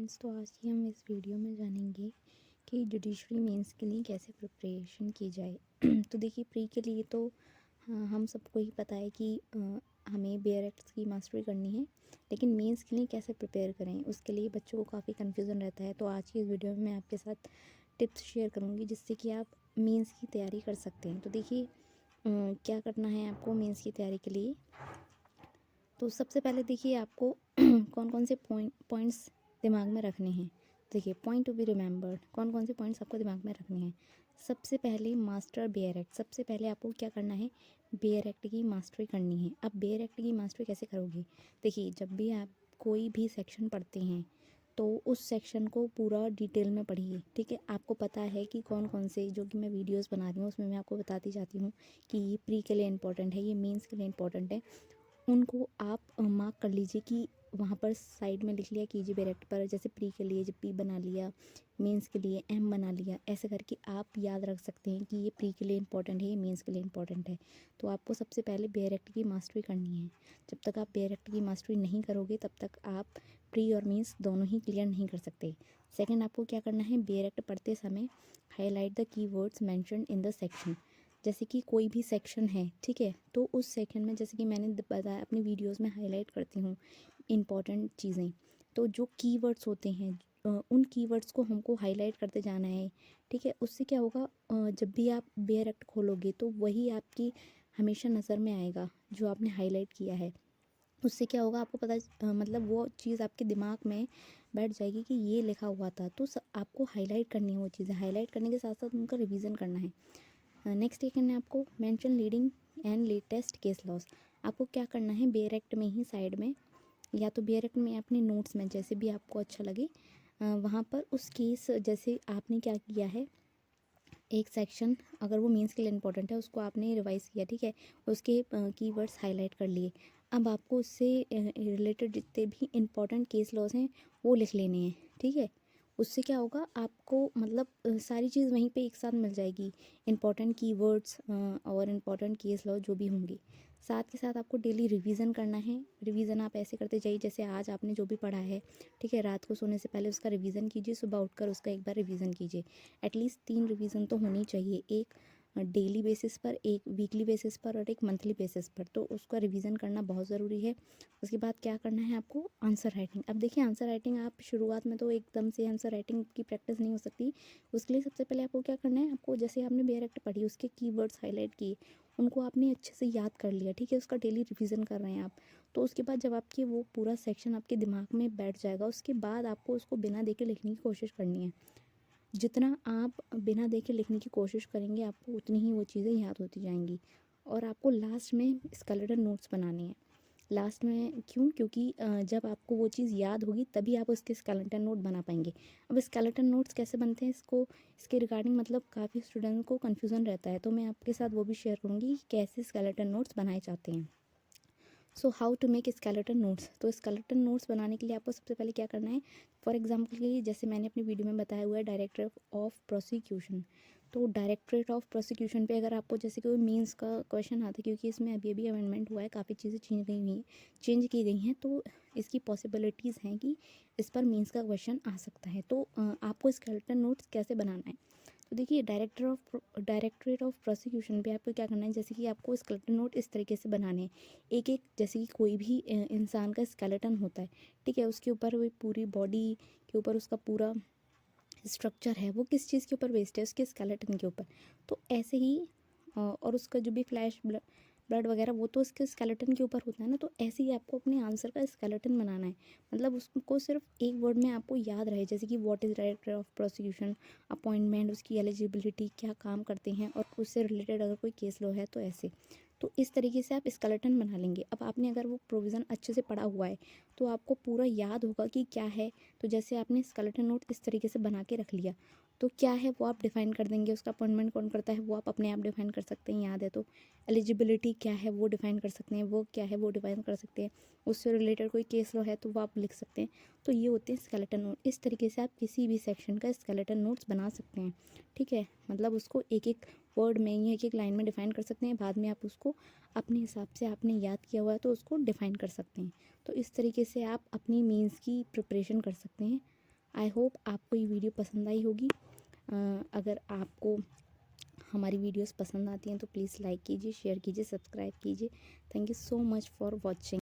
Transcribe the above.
Friends, तो आज की हम इस वीडियो में जानेंगे कि जुडिशरी मेंस के लिए कैसे प्रिपरेशन की जाए। तो देखिए, प्री के लिए तो हम सबको ही पता है कि हमें बेयर एक्ट्स की मास्टरी करनी है, लेकिन मेंस के लिए कैसे प्रिपेयर करें उसके लिए बच्चों को काफ़ी कन्फ्यूज़न रहता है। तो आज की इस वीडियो में मैं आपके साथ टिप्स शेयर करूँगी जिससे कि आप मेंस की तैयारी कर सकते हैं। तो देखिए, क्या करना है आपको मेंस की तैयारी के लिए। तो सबसे पहले देखिए, आपको कौन कौन से पॉइंट्स दिमाग में रखने हैं। देखिए, पॉइंट टू बी रिमेंबर्ड, कौन कौन से पॉइंट्स आपको दिमाग में रखने हैं। सबसे पहले मास्टर बेयर एक्ट। सबसे पहले आपको क्या करना है, बेयर एक्ट की मास्टरी करनी है। अब बेयर एक्ट की मास्टरी कैसे करोगे। देखिए, जब भी आप कोई भी सेक्शन पढ़ते हैं तो उस सेक्शन को पूरा डिटेल में पढ़िए। ठीक है, आपको पता है कि कौन कौन से, जो कि मैं वीडियोस बना रही हूँ उसमें मैं आपको बताती जाती हूँ कि ये प्री के लिए इंपॉर्टेंट है, ये मेंस के लिए इंपॉर्टेंट है। उनको आप मार्क कर लीजिए कि वहाँ पर साइड में लिख लिया कीजिए डायरेक्ट पर। जैसे प्री के लिए जब पी बना लिया, मेंस के लिए एम बना लिया, ऐसे करके आप याद रख सकते हैं कि ये प्री के लिए इंपॉर्टेंट है, ये मेंस के लिए इंपॉर्टेंट है। तो आपको सबसे पहले बेयर एक्ट की मास्टरी करनी है। जब तक आप बेयर एक्ट की मास्टरी नहीं करोगे तब तक आप प्री और मेंस दोनों ही क्लियर नहीं कर सकते। सेकेंड, आपको क्या करना है, बेयर एक्ट पढ़ते समय highlight the key words mention in the section. जैसे कि कोई भी सेक्शन है, ठीक है, तो उस सेक्शन में जैसे कि मैंने बताया अपनी वीडियोस में हाईलाइट करती हूँ इम्पॉर्टेंट चीज़ें। तो जो कीवर्ड्स होते हैं उन कीवर्ड्स को हमको हाईलाइट करते जाना है। ठीक है, उससे क्या होगा, जब भी आप बेयर एक्ट खोलोगे तो वही आपकी हमेशा नज़र में आएगा जो आपने हाईलाइट किया है। उससे क्या होगा, आपको पता मतलब वो चीज़ आपके दिमाग में बैठ जाएगी कि ये लिखा हुआ था। तो आपको हाईलाइट करनी है वो चीज़ें। हाईलाइट करने के साथ साथ उनका रिवीजन करना है। नेक्स्ट ये करना है आपको, mention leading and latest case laws. आपको क्या करना है, बेयर एक्ट में ही साइड में या तो बेयर एक्ट में अपने नोट्स में, जैसे भी आपको अच्छा लगे वहाँ पर उस केस, जैसे आपने क्या किया है, एक सेक्शन अगर वो मीन्स के लिए इंपॉर्टेंट है उसको आपने रिवाइज किया, ठीक है, उसके कीवर्ड्स हाईलाइट कर लिए। अब आपको उससे रिलेटेड जितने भी इंपॉर्टेंट केस लॉज हैं वो लिख लेने हैं। ठीक है, उससे क्या होगा, आपको मतलब सारी चीज़ वहीं पे एक साथ मिल जाएगी, इंपॉर्टेंट कीवर्ड्स और इंपॉर्टेंट केस लॉ जो भी होंगी। साथ के साथ आपको डेली रिवीजन करना है। रिवीजन आप ऐसे करते जाइए जैसे आज आपने जो भी पढ़ा है, ठीक है, रात को सोने से पहले उसका रिवीजन कीजिए, सुबह उठकर उसका एक बार रिवीजन कीजिए। एटलीस्ट 3 रिवीजन तो होनी चाहिए, एक डेली बेसिस पर, एक वीकली बेसिस पर और एक मंथली बेसिस पर। तो उसका रिवीजन करना बहुत ज़रूरी है। उसके बाद क्या करना है आपको, आंसर राइटिंग। अब देखिए, आंसर राइटिंग आप शुरुआत में तो एकदम से आंसर राइटिंग की प्रैक्टिस नहीं हो सकती। उसके लिए सबसे पहले आपको क्या करना है, आपको जैसे आपने बेयर एक्ट पढ़ी उसके कीवर्ड्स हाईलाइट किए, उनको आपने अच्छे से याद कर लिया, ठीक है, उसका डेली रिवीजन कर रहे हैं आप। तो उसके बाद जब आपके वो पूरा सेक्शन आपके दिमाग में बैठ जाएगा, उसके बाद आपको उसको बिना देखे लिखने की कोशिश करनी है। जितना आप बिना देखे लिखने की कोशिश करेंगे आपको उतनी ही वो चीज़ें याद होती जाएंगी। और आपको लास्ट में स्केलेटन नोट्स बनाने हैं। लास्ट में क्यों, क्योंकि जब आपको वो चीज़ याद होगी तभी आप उसके स्केलेटन नोट बना पाएंगे। अब स्केलेटन नोट्स कैसे बनते हैं, इसके रिगार्डिंग मतलब काफ़ी स्टूडेंट को कन्फ्यूज़न रहता है, तो मैं आपके साथ वो भी शेयर करूँगी कि कैसे स्केलेटन नोट्स बनाए जाते हैं। So how to make skeleton notes. तो स्केलेटन नोट्स बनाने के लिए आपको सबसे पहले क्या करना है, फॉर एग्जांपल के लिए जैसे मैंने अपनी वीडियो में बताया हुआ है डायरेक्टरेट ऑफ प्रोसिक्यूशन। तो डायरेक्टरेट ऑफ प्रोसिक्यूशन पे अगर आपको जैसे कोई मीन्स का क्वेश्चन आता है, क्योंकि इसमें अभी अभी अमेंडमेंट हुआ है, काफ़ी चीज़ें चेंज की गई हैं, तो इसकी पॉसिबिलिटीज़ हैं कि इस पर मीन्स का क्वेश्चन आ सकता है। तो आपको स्केलेटन नोट्स कैसे बनाना है। तो देखिए, डायरेक्टरेट ऑफ प्रोसिक्यूशन पे आपको क्या करना है, जैसे कि आपको स्केलेटन नोट इस तरीके से बनाने हैं। एक एक, जैसे कि कोई भी इंसान का स्केलेटन होता है, ठीक है, उसके ऊपर वो पूरी बॉडी के ऊपर उसका पूरा स्ट्रक्चर है, वो किस चीज़ के ऊपर बेस्ड है, उसके स्केलेटन के ऊपर। तो ऐसे ही और उसका जो भी फ्लैश ब्लड वगैरह वो तो उसके स्केलेटन के ऊपर होता है ना। तो ऐसे ही आपको अपने आंसर का स्केलेटन बनाना है। मतलब उसको सिर्फ एक वर्ड में आपको याद रहे, जैसे कि what is director of prosecution, appointment, उसकी एलिजिबिलिटी, क्या काम करते हैं, और उससे रिलेटेड अगर कोई केस लो है तो ऐसे। तो इस तरीके से आप स्केलेटन बना लेंगे। अब आपने अगर वो प्रोविज़न अच्छे से पढ़ा हुआ है तो आपको पूरा याद होगा कि क्या है। तो जैसे आपने स्केलेटन नोट इस तरीके से बना के रख लिया, तो क्या है वो आप डिफ़ाइन कर देंगे। उसका अपॉइंटमेंट कौन करता है वो आप अपने आप डिफ़ाइन कर सकते हैं, याद है तो। एलिजिबिलिटी क्या है वो डिफ़ाइन कर सकते हैं, वो क्या है वो डिफ़ाइन कर सकते हैं। उससे रिलेटेड कोई केस लॉ है तो वो आप लिख सकते हैं। तो ये होते हैं स्केलेटन नोट। इस तरीके से आप किसी भी सेक्शन का स्केलेटन नोट्स बना सकते हैं, ठीक है। मतलब उसको एक एक वर्ड में या एक एक लाइन में डिफ़ाइन कर सकते हैं, बाद में आप उसको अपने हिसाब से आपने याद किया हुआ है तो उसको डिफ़ाइन कर सकते हैं। तो इस तरीके से आप अपनी मीन्स की प्रिपरेशन कर सकते हैं। आई होप आपको ये वीडियो पसंद आई होगी। अगर आपको हमारी वीडियोस पसंद आती हैं तो प्लीज़ लाइक कीजिए, शेयर कीजिए, सब्सक्राइब कीजिए। Thank you so much for watching.